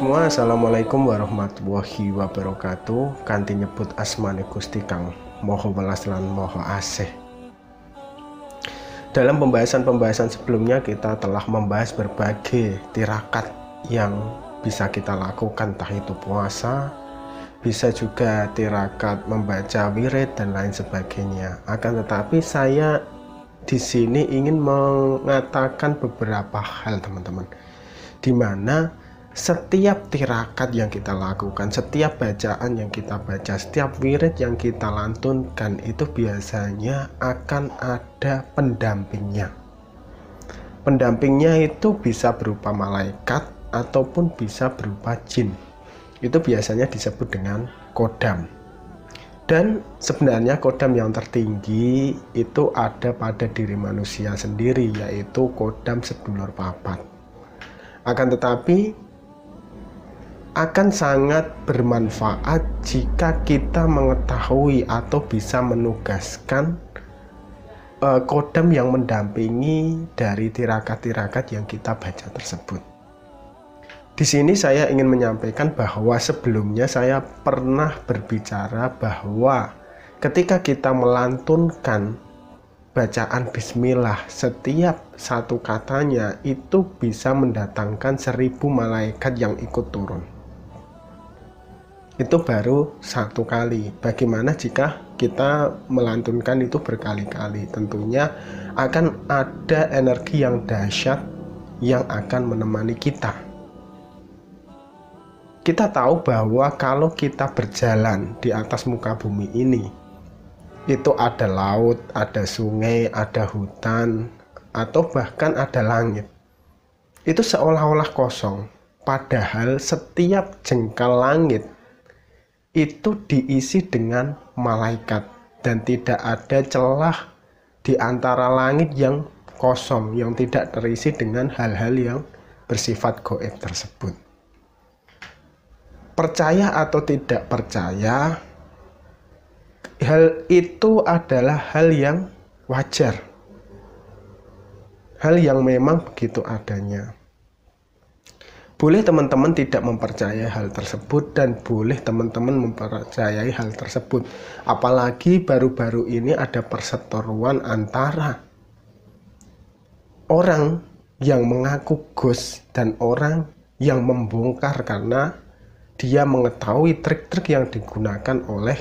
semua, assalamualaikum warahmatullahi wabarakatuh. Kanthi nyebut asmane Gusti Kang Maha Welas lan Maha Asih. Dalam pembahasan sebelumnya kita telah membahas berbagai tirakat yang bisa kita lakukan, entah itu puasa, bisa juga tirakat membaca wirid dan lain sebagainya. Akan tetapi saya di sini ingin mengatakan beberapa hal, teman-teman, di mana setiap tirakat yang kita lakukan, setiap bacaan yang kita baca, setiap wirid yang kita lantunkan itu biasanya akan ada pendampingnya. Pendampingnya itu bisa berupa malaikat ataupun bisa berupa jin. Itu biasanya disebut dengan kodam. Dan sebenarnya kodam yang tertinggi itu ada pada diri manusia sendiri, yaitu kodam sedulur papat. Akan tetapi akan sangat bermanfaat jika kita mengetahui atau bisa menugaskan kodam yang mendampingi dari tirakat-tirakat yang kita baca tersebut. Di sini saya ingin menyampaikan bahwa sebelumnya saya pernah berbicara bahwa ketika kita melantunkan bacaan bismillah, setiap satu katanya itu bisa mendatangkan 1000 malaikat yang ikut turun. Itu baru satu kali. Bagaimana jika kita melantunkan itu berkali-kali? Tentunya akan ada energi yang dahsyat yang akan menemani kita. Kita tahu bahwa kalau kita berjalan di atas muka bumi ini, itu ada laut, ada sungai, ada hutan, atau bahkan ada langit. Itu seolah-olah kosong. Padahal setiap jengkal langit itu diisi dengan malaikat, dan tidak ada celah di antara langit yang kosong, yang tidak terisi dengan hal-hal yang bersifat gaib tersebut. Percaya atau tidak percaya, hal itu adalah hal yang wajar, hal yang memang begitu adanya. Boleh teman-teman tidak mempercayai hal tersebut, dan boleh teman-teman mempercayai hal tersebut. Apalagi baru-baru ini ada perseteruan antara orang yang mengaku ghost dan orang yang membongkar karena dia mengetahui trik-trik yang digunakan oleh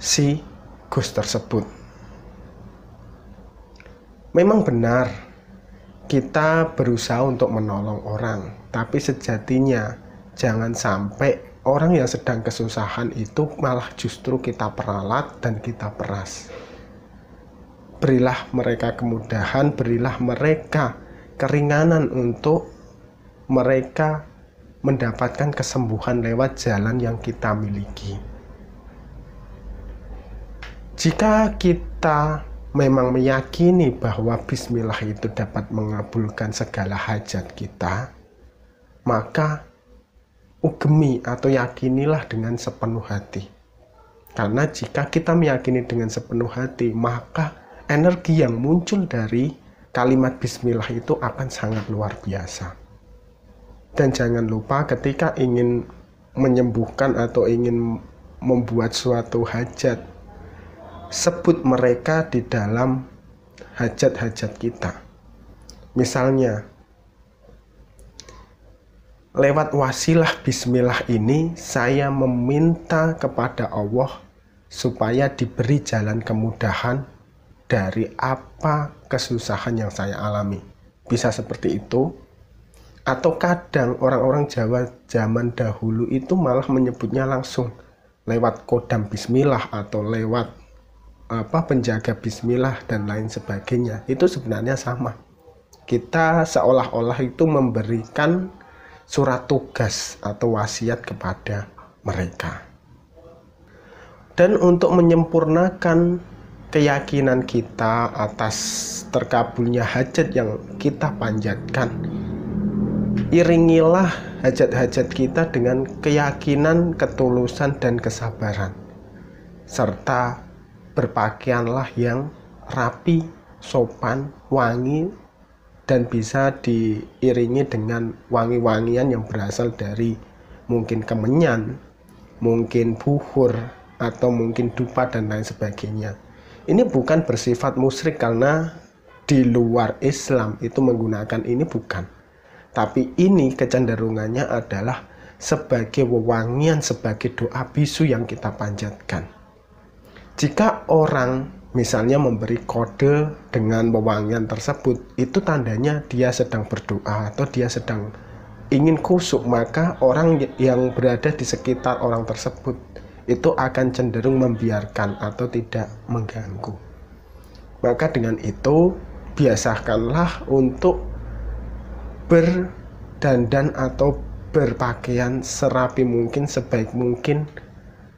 si ghost tersebut. Memang benar kita berusaha untuk menolong orang, tapi sejatinya jangan sampai orang yang sedang kesusahan itu malah justru kita peralat dan kita peras. Berilah mereka kemudahan, berilah mereka keringanan untuk mereka mendapatkan kesembuhan lewat jalan yang kita miliki. Jika kita memang meyakini bahwa bismillah itu dapat mengabulkan segala hajat kita, maka ugemi atau yakinilah dengan sepenuh hati. Karena jika kita meyakini dengan sepenuh hati, maka energi yang muncul dari kalimat bismillah itu akan sangat luar biasa. Dan jangan lupa ketika ingin menyembuhkan atau ingin membuat suatu hajat, sebut mereka di dalam hajat-hajat kita. Misalnya, lewat wasilah bismillah ini saya meminta kepada Allah supaya diberi jalan kemudahan dari apa kesusahan yang saya alami. Bisa seperti itu. Atau kadang orang-orang Jawa zaman dahulu itu malah menyebutnya langsung lewat kodam bismillah atau lewat penjaga bismillah dan lain sebagainya. Itu sebenarnya sama. Kita seolah-olah itu memberikan surat tugas atau wasiat kepada mereka. Dan untuk menyempurnakan keyakinan kita atas terkabulnya hajat yang kita panjatkan, iringilah hajat-hajat kita dengan keyakinan, ketulusan, dan kesabaran. Serta berpakaianlah yang rapi, sopan, wangi, dan bisa diiringi dengan wangi-wangian yang berasal dari mungkin kemenyan, mungkin buhur, atau mungkin dupa dan lain sebagainya. Ini bukan bersifat musyrik karena di luar Islam itu menggunakan ini, bukan. Tapi ini kecenderungannya adalah sebagai wewangian, sebagai doa bisu yang kita panjatkan. Jika orang misalnya memberi kode dengan wewangian tersebut, itu tandanya dia sedang berdoa atau dia sedang ingin khusyuk, maka orang yang berada di sekitar orang tersebut itu akan cenderung membiarkan atau tidak mengganggu. Maka dengan itu biasakanlah untuk berdandan atau berpakaian serapi mungkin, sebaik mungkin,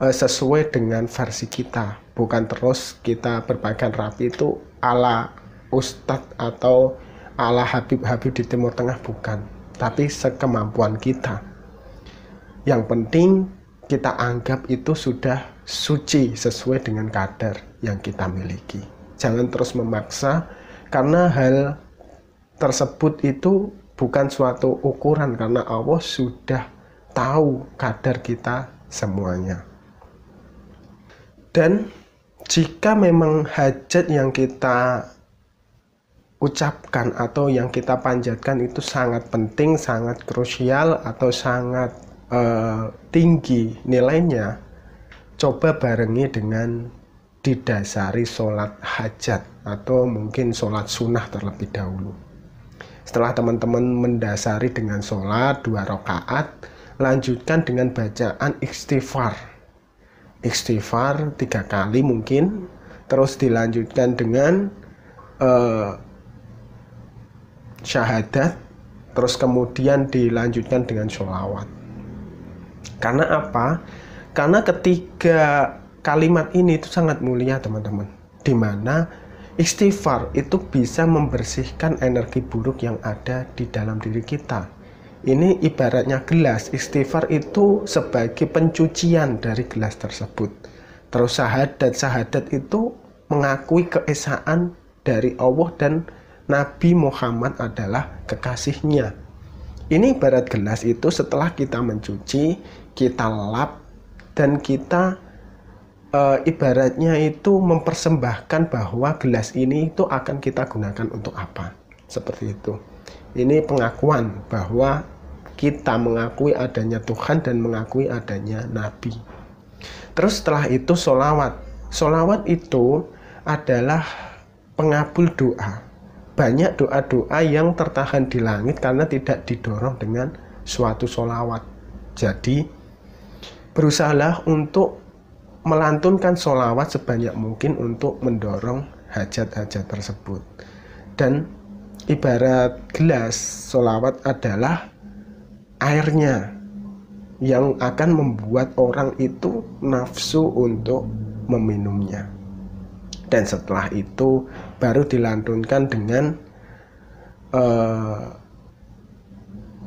sesuai dengan versi kita. Bukan terus kita berpakaian rapi itu ala Ustadz atau ala Habib-Habib di Timur Tengah, bukan. Tapi sekemampuan kita. Yang penting kita anggap itu sudah suci sesuai dengan kadar yang kita miliki. Jangan terus memaksa, karena hal tersebut itu bukan suatu ukuran, karena Allah sudah tahu kadar kita semuanya. Dan jika memang hajat yang kita ucapkan atau yang kita panjatkan itu sangat penting, sangat krusial, atau sangat tinggi nilainya, coba barengi dengan didasari sholat hajat atau mungkin sholat sunnah terlebih dahulu. Setelah teman-teman mendasari dengan sholat 2 rakaat, lanjutkan dengan bacaan istighfar. Istighfar 3 kali mungkin, terus dilanjutkan dengan syahadat, terus kemudian dilanjutkan dengan sholawat. Karena apa? Karena ketiga kalimat ini itu sangat mulia teman-teman, dimana istighfar itu bisa membersihkan energi buruk yang ada di dalam diri kita. Ini ibaratnya gelas, istighfar itu sebagai pencucian dari gelas tersebut. Terus syahadat itu mengakui keesaan dari Allah dan Nabi Muhammad adalah kekasihnya. Ini ibarat gelas itu, setelah kita mencuci, kita lap, dan kita ibaratnya itu mempersembahkan bahwa gelas ini itu akan kita gunakan untuk apa. Seperti itu. Ini pengakuan bahwa kita mengakui adanya Tuhan dan mengakui adanya Nabi. Terus setelah itu sholawat. Sholawat itu adalah pengabul doa. Banyak doa-doa yang tertahan di langit karena tidak didorong dengan suatu sholawat. Jadi berusahalah untuk melantunkan sholawat sebanyak mungkin untuk mendorong hajat-hajat tersebut. Dan ibarat gelas, sholawat adalah airnya yang akan membuat orang itu nafsu untuk meminumnya. Dan setelah itu baru dilantunkan dengan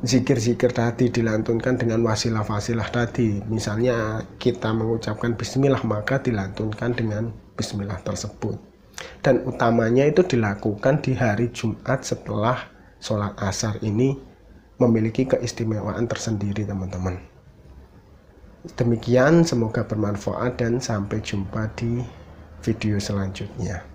zikir-zikir tadi, dilantunkan dengan wasilah-wasilah tadi. Misalnya kita mengucapkan bismillah, maka dilantunkan dengan bismillah tersebut. Dan utamanya itu dilakukan di hari Jumat setelah sholat asar. Ini memiliki keistimewaan tersendiri teman-teman. Demikian, semoga bermanfaat dan sampai jumpa di video selanjutnya.